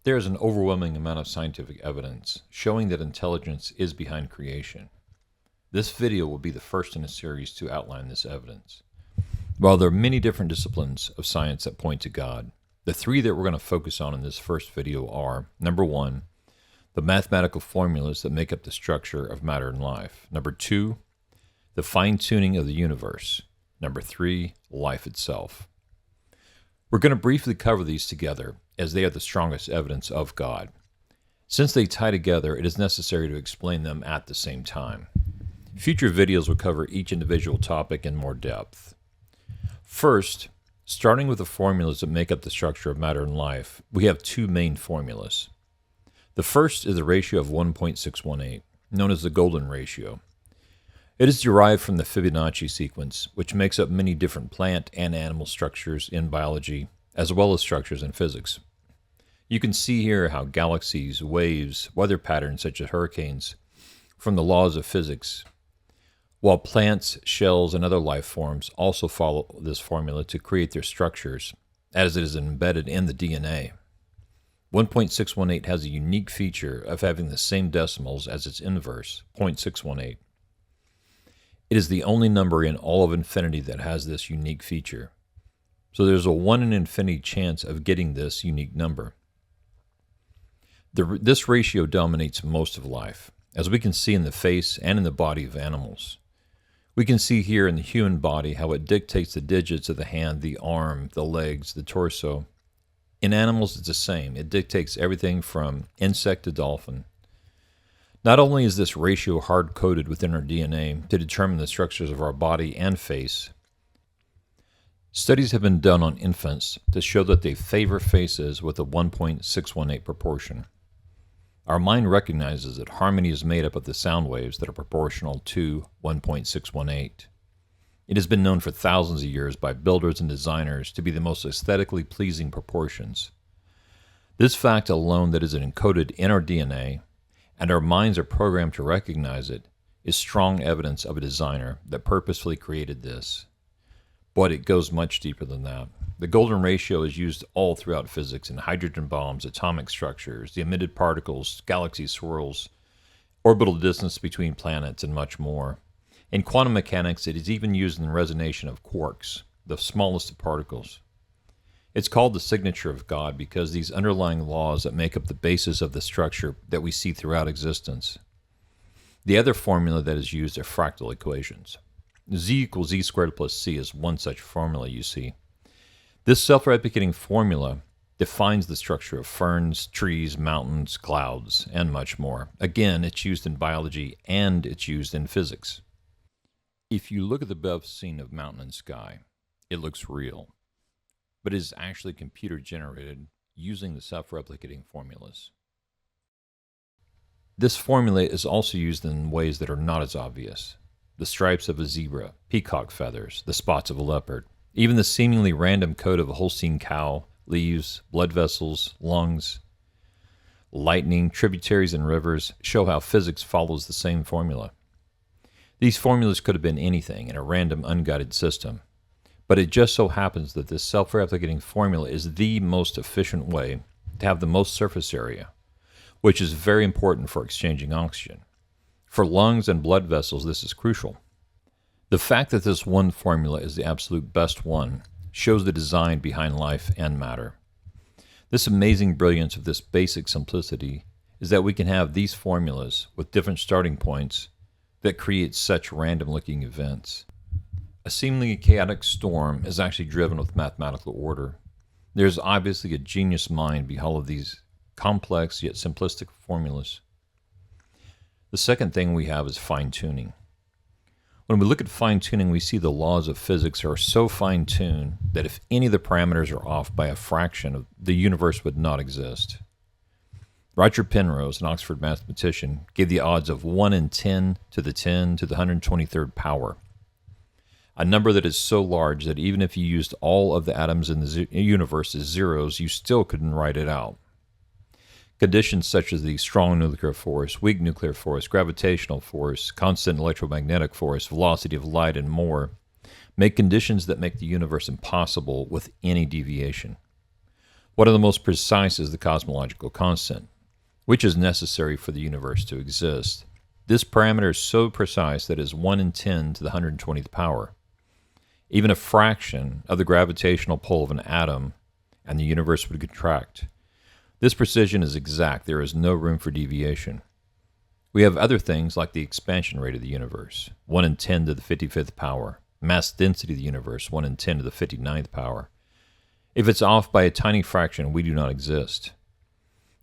There is an overwhelming amount of scientific evidence showing that intelligence is behind creation. This video will be the first in a series to outline this evidence. While there are many different disciplines of science that point to God, the three that we're going to focus on in this first video are, number one, the mathematical formulas that make up the structure of matter and life. Number two, the fine-tuning of the universe. Number three, life itself. We're going to briefly cover these together as they are the strongest evidence of God. Since they tie together, it is necessary to explain them at the same time. Future videos will cover each individual topic in more depth. First, starting with the formulas that make up the structure of matter and life, we have two main formulas. The first is the ratio of 1.618, known as the golden ratio. It is derived from the Fibonacci sequence, which makes up many different plant and animal structures in biology, as well as structures in physics. You can see here how galaxies, waves, weather patterns such as hurricanes, from the laws of physics, while plants, shells, and other life forms also follow this formula to create their structures, as it is embedded in the DNA. 1.618 has a unique feature of having the same decimals as its inverse, 0.618. It is the only number in all of infinity that has this unique feature. So there's a 1 in infinity chance of getting this unique number. This ratio dominates most of life, as we can see in the face and in the body of animals. We can see here in the human body how it dictates the digits of the hand, the arm, the legs, the torso. In animals, it's the same. It dictates everything from insect to dolphin. Not only is this ratio hard-coded within our DNA to determine the structures of our body and face, studies have been done on infants to show that they favor faces with a 1.618 proportion. Our mind recognizes that harmony is made up of the sound waves that are proportional to 1.618. It has been known for thousands of years by builders and designers to be the most aesthetically pleasing proportions. This fact alone that is encoded in our DNA, and our minds are programmed to recognize it, is strong evidence of a designer that purposefully created this. But it goes much deeper than that. The golden ratio is used all throughout physics in hydrogen bombs, atomic structures, the emitted particles, galaxy swirls, orbital distance between planets, and much more. In quantum mechanics, it is even used in the resonation of quarks, the smallest of particles. It's called the signature of God because these underlying laws that make up the basis of the structure that we see throughout existence. The other formula that is used are fractal equations. Z equals Z squared plus C is one such formula you see. This self-replicating formula defines the structure of ferns, trees, mountains, clouds, and much more. Again, it's used in biology and it's used in physics. If you look at the above scene of mountain and sky, it looks real, but it is actually computer generated using the self-replicating formulas. This formula is also used in ways that are not as obvious. The stripes of a zebra, peacock feathers, the spots of a leopard, even the seemingly random coat of a Holstein cow, leaves, blood vessels, lungs, lightning, tributaries, and rivers show how physics follows the same formula. These formulas could have been anything in a random unguided system, but it just so happens that this self-replicating formula is the most efficient way to have the most surface area, which is very important for exchanging oxygen. For lungs and blood vessels, this is crucial. The fact that this one formula is the absolute best one shows the design behind life and matter. This amazing brilliance of this basic simplicity is that we can have these formulas with different starting points that create such random-looking events. A seemingly chaotic storm is actually driven with mathematical order. There's obviously a genius mind behind all of these complex yet simplistic formulas. The second thing we have is fine-tuning. When we look at fine-tuning, we see the laws of physics are so fine-tuned that if any of the parameters are off by a fraction, the universe would not exist. Roger Penrose, an Oxford mathematician, gave the odds of 1 in 10 to the 10 to the 123rd power, a number that is so large that even if you used all of the atoms in the universe as zeros, you still couldn't write it out. Conditions such as the strong nuclear force, weak nuclear force, gravitational force, constant electromagnetic force, velocity of light, and more make conditions that make the universe impossible with any deviation. One of the most precise is the cosmological constant, which is necessary for the universe to exist. This parameter is so precise that it is 1 in 10 to the 120th power. Even a fraction of the gravitational pull of an atom, and the universe would contract. This precision is exact. There is no room for deviation. We have other things like the expansion rate of the universe, 1 in 10 to the 55th power. Mass density of the universe, 1 in 10 to the 59th power. If it's off by a tiny fraction, we do not exist.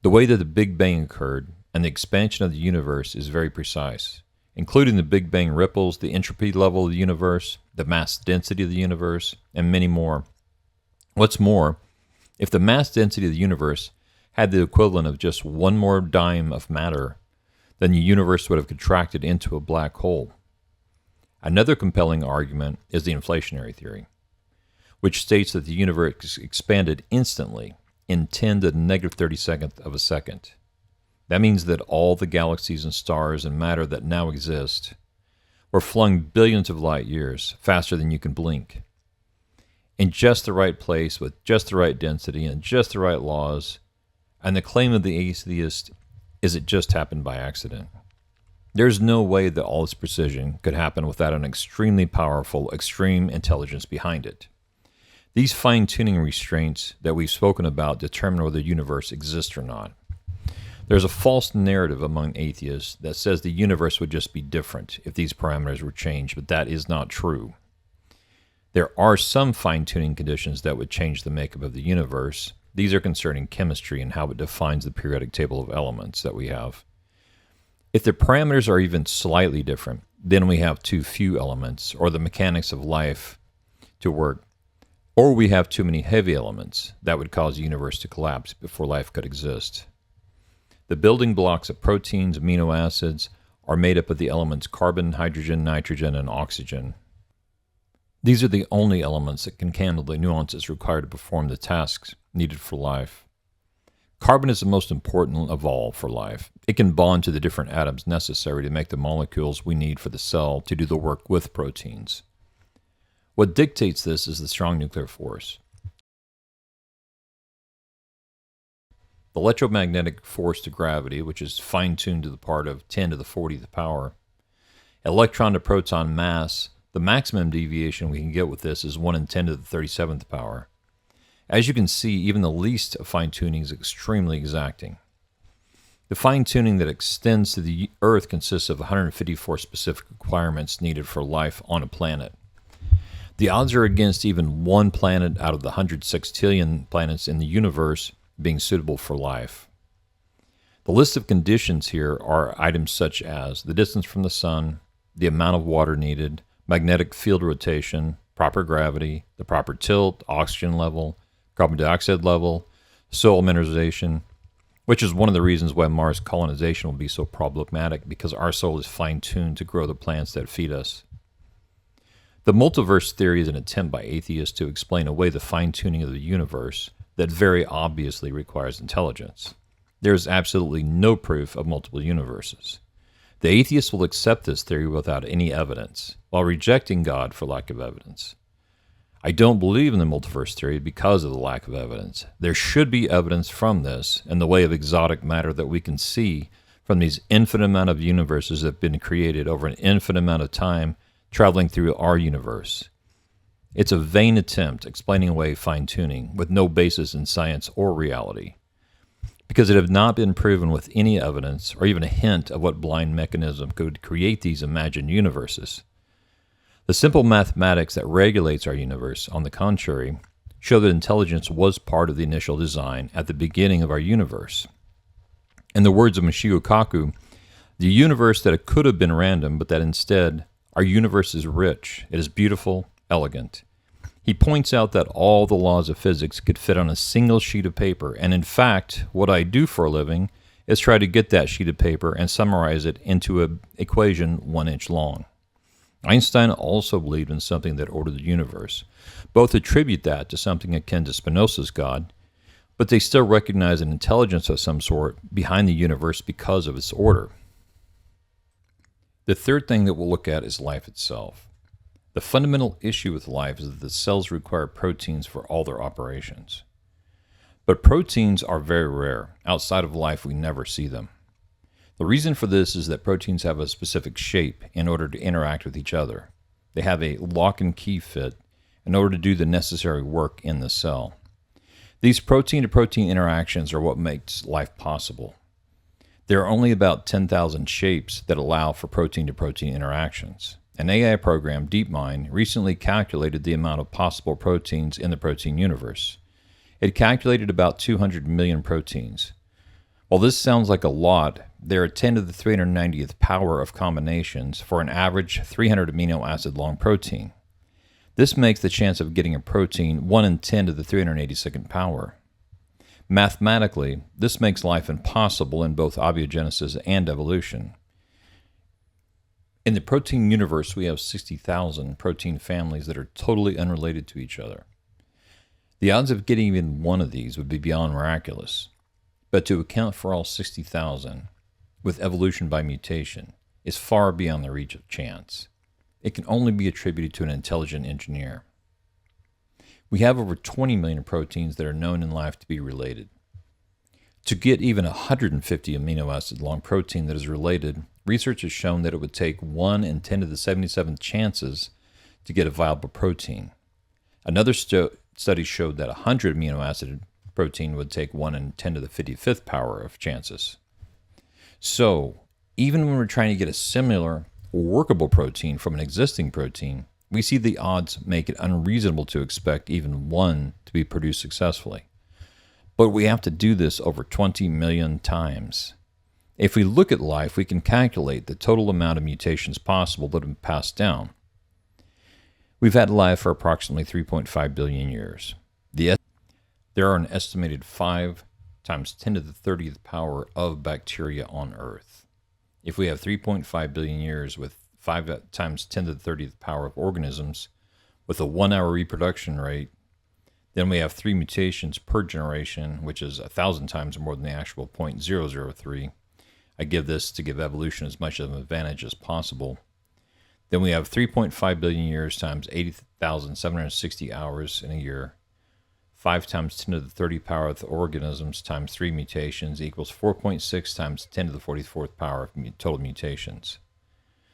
The way that the Big Bang occurred and the expansion of the universe is very precise, including the Big Bang ripples, the entropy level of the universe, the mass density of the universe, and many more. What's more, if the mass density of the universe had the equivalent of just one more dime of matter, then the universe would have contracted into a black hole. Another compelling argument is the inflationary theory, which states that the universe expanded instantly in 10 to the negative 32nd of a second. That means that all the galaxies and stars and matter that now exist were flung billions of light years faster than you can blink, in just the right place with just the right density and just the right laws, and the claim of the atheist is it just happened by accident. There's no way that all this precision could happen without an extremely powerful, extreme intelligence behind it. These fine-tuning restraints that we've spoken about determine whether the universe exists or not. There's a false narrative among atheists that says the universe would just be different if these parameters were changed, but that is not true. There are some fine-tuning conditions that would change the makeup of the universe. These are concerning chemistry and how it defines the periodic table of elements that we have. If the parameters are even slightly different, then we have too few elements, or the mechanics of life to work, or we have too many heavy elements that would cause the universe to collapse before life could exist. The building blocks of proteins, amino acids, are made up of the elements carbon, hydrogen, nitrogen, and oxygen. These are the only elements that can handle the nuances required to perform the tasks needed for life. Carbon is the most important of all for life. It can bond to the different atoms necessary to make the molecules we need for the cell to do the work with proteins. What dictates this is the strong nuclear force. The electromagnetic force to gravity, which is fine-tuned to the part of 10 to the 40th power. Electron to proton mass, the maximum deviation we can get with this is 1 in 10 to the 37th power. As you can see, even the least of fine-tuning is extremely exacting. The fine-tuning that extends to the Earth consists of 154 specific requirements needed for life on a planet. The odds are against even one planet out of the 100 sextillion planets in the universe being suitable for life. The list of conditions here are items such as the distance from the sun, the amount of water needed, magnetic field rotation, proper gravity, the proper tilt, oxygen level, carbon dioxide level, soil mineralization, which is one of the reasons why Mars colonization will be so problematic, because our soil is fine-tuned to grow the plants that feed us. The multiverse theory is an attempt by atheists to explain away the fine-tuning of the universe that very obviously requires intelligence. There is absolutely no proof of multiple universes. The atheists will accept this theory without any evidence, while rejecting God for lack of evidence. I don't believe in the multiverse theory because of the lack of evidence. There should be evidence from this in the way of exotic matter that we can see from these infinite amount of universes that have been created over an infinite amount of time traveling through our universe. It's a vain attempt explaining away fine-tuning with no basis in science or reality, because it has not been proven with any evidence or even a hint of what blind mechanism could create these imagined universes. The simple mathematics that regulates our universe, on the contrary, show that intelligence was part of the initial design at the beginning of our universe. In the words of Michio Kaku, the universe that it could have been random, but that instead our universe is rich, it is beautiful, elegant. He points out that all the laws of physics could fit on a single sheet of paper, and in fact, what I do for a living is try to get that sheet of paper and summarize it into an equation 1 inch long. Einstein also believed in something that ordered the universe. Both attribute that to something akin to Spinoza's God, but they still recognize an intelligence of some sort behind the universe because of its order. The third thing that we'll look at is life itself. The fundamental issue with life is that the cells require proteins for all their operations. But proteins are very rare. Outside of life, we never see them. The reason for this is that proteins have a specific shape in order to interact with each other. They have a lock and key fit in order to do the necessary work in the cell. These protein-to-protein interactions are what makes life possible. There are only about 10,000 shapes that allow for protein-to-protein interactions. An AI program, DeepMind, recently calculated the amount of possible proteins in the protein universe. It calculated about 200 million proteins. While this sounds like a lot, there are 10 to the 390th power of combinations for an average 300 amino acid long protein. This makes the chance of getting a protein 1 in 10 to the 382nd power. Mathematically, this makes life impossible in both abiogenesis and evolution. In the protein universe, we have 60,000 protein families that are totally unrelated to each other. The odds of getting even one of these would be beyond miraculous. But to account for all 60,000 with evolution by mutation is far beyond the reach of chance. It can only be attributed to an intelligent engineer. We have over 20 million proteins that are known in life to be related. To get even 150 amino acid long protein that is related, research has shown that it would take 1 in 10 to the 77th chances to get a viable protein. Another study showed that 100 amino acid protein would take 1 in 10 to the 55th power of chances. So, even when we're trying to get a similar or workable protein from an existing protein, we see the odds make it unreasonable to expect even one to be produced successfully. But we have to do this over 20 million times. If we look at life, we can calculate the total amount of mutations possible that have been passed down. We've had life for approximately 3.5 billion years. There are an estimated 5 times 10 to the 30th power of bacteria on Earth. If we have 3.5 billion years with 5 times 10 to the 30th power of organisms with a 1-hour reproduction rate, then we have 3 mutations per generation, which is 1,000 times more than the actual 0.003. I give this to give evolution as much of an advantage as possible. Then we have 3.5 billion years times 80,760 hours in a year. 5 times 10 to the 30 power of the organisms times 3 mutations equals 4.6 times 10 to the 44th power of total mutations.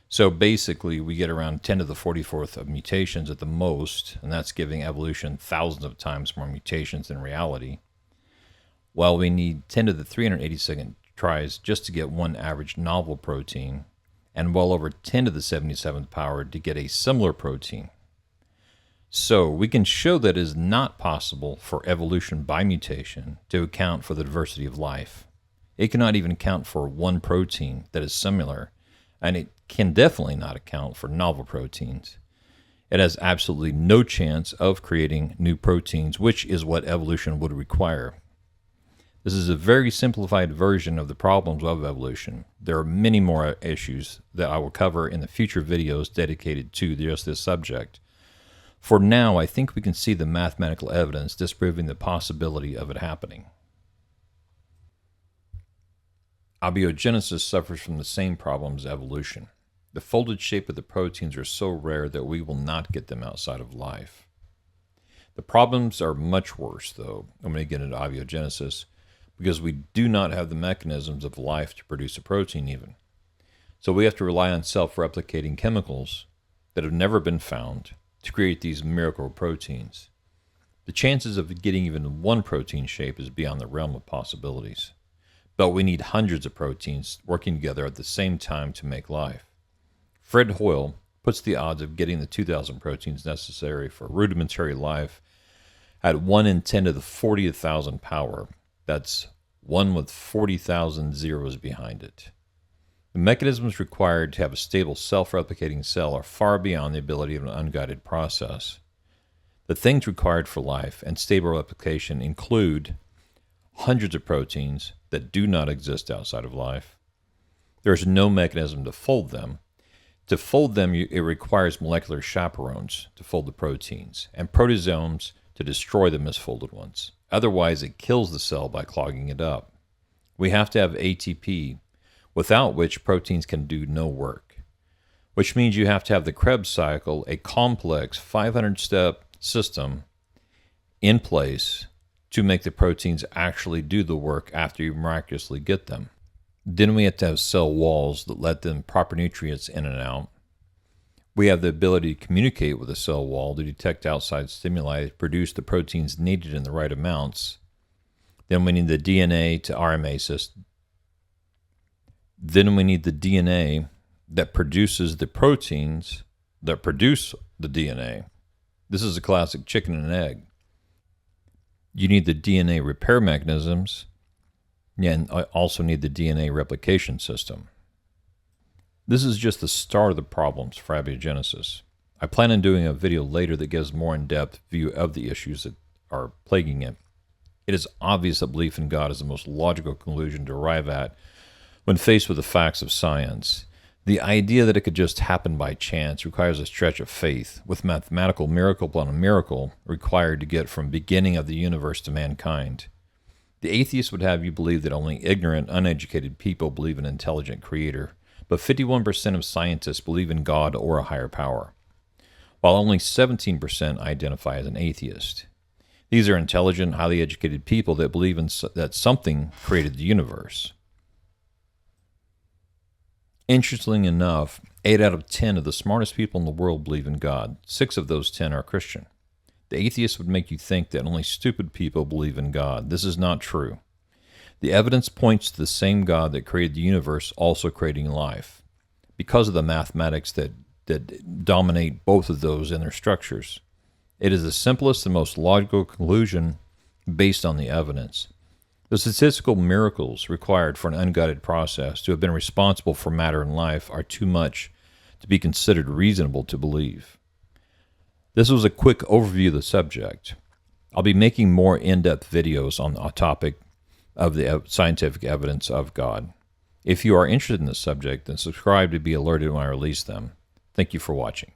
So basically, we get around 10 to the 44th of mutations at the most, and that's giving evolution thousands of times more mutations than reality. While we need 10 to the 382nd tries just to get one average novel protein, and well over 10 to the 77th power to get a similar protein. So we can show that it is not possible for evolution by mutation to account for the diversity of life. It cannot even account for one protein that is similar, and it can definitely not account for novel proteins. It has absolutely no chance of creating new proteins, which is what evolution would require. This is a very simplified version of the problems of evolution. There are many more issues that I will cover in the future videos dedicated to just this subject. For now, I think we can see the mathematical evidence disproving the possibility of it happening. Abiogenesis suffers from the same problems as evolution. The folded shape of the proteins are so rare that we will not get them outside of life. The problems are much worse, though, when we get into abiogenesis, because we do not have the mechanisms of life to produce a protein even. So we have to rely on self-replicating chemicals that have never been found to create these miracle proteins. The chances of getting even one protein shape is beyond the realm of possibilities. But we need hundreds of proteins working together at the same time to make life. Fred Hoyle puts the odds of getting the 2,000 proteins necessary for rudimentary life at 1 in 10 to the 40,000 power. That's 1 with 40,000 zeros behind it. The mechanisms required to have a stable self-replicating cell are far beyond the ability of an unguided process. The things required for life and stable replication include hundreds of proteins that do not exist outside of life. There is no mechanism to fold them. To fold them, it requires molecular chaperones to fold the proteins, and proteasomes to destroy the misfolded ones. Otherwise, it kills the cell by clogging it up. We have to have ATP, without which proteins can do no work, which means you have to have the Krebs cycle, a complex 500-step system in place to make the proteins actually do the work after you miraculously get them. Then we have to have cell walls that let the proper nutrients in and out. We have the ability to communicate with the cell wall to detect outside stimuli to produce the proteins needed in the right amounts. Then we need the DNA to RNA system. Then we need the DNA that produces the proteins that produce the DNA. This is a classic chicken and egg. You need the DNA repair mechanisms, and I also need the DNA replication system. This is just the start of the problems for abiogenesis. I plan on doing a video later that gives more in-depth view of the issues that are plaguing it. It is obvious that belief in God is the most logical conclusion to arrive at when faced with the facts of science. The idea that it could just happen by chance requires a stretch of faith, with mathematical miracle upon a miracle required to get from beginning of the universe to mankind. The atheist would have you believe that only ignorant, uneducated people believe in an intelligent creator, but 51% of scientists believe in God or a higher power, while only 17% identify as an atheist. These are intelligent, highly educated people that believe that something created the universe. Interestingly enough, 8 out of 10 of the smartest people in the world believe in God. 6 of those 10 are Christian. The atheist would make you think that only stupid people believe in God. This is not true. The evidence points to the same God that created the universe also creating life, because of the mathematics that dominate both of those in their structures. It is the simplest and most logical conclusion based on the evidence. The statistical miracles required for an unguided process to have been responsible for matter and life are too much to be considered reasonable to believe. This was a quick overview of the subject. I'll be making more in-depth videos on the topic of the scientific evidence of God. If you are interested in this subject, then subscribe to be alerted when I release them. Thank you for watching.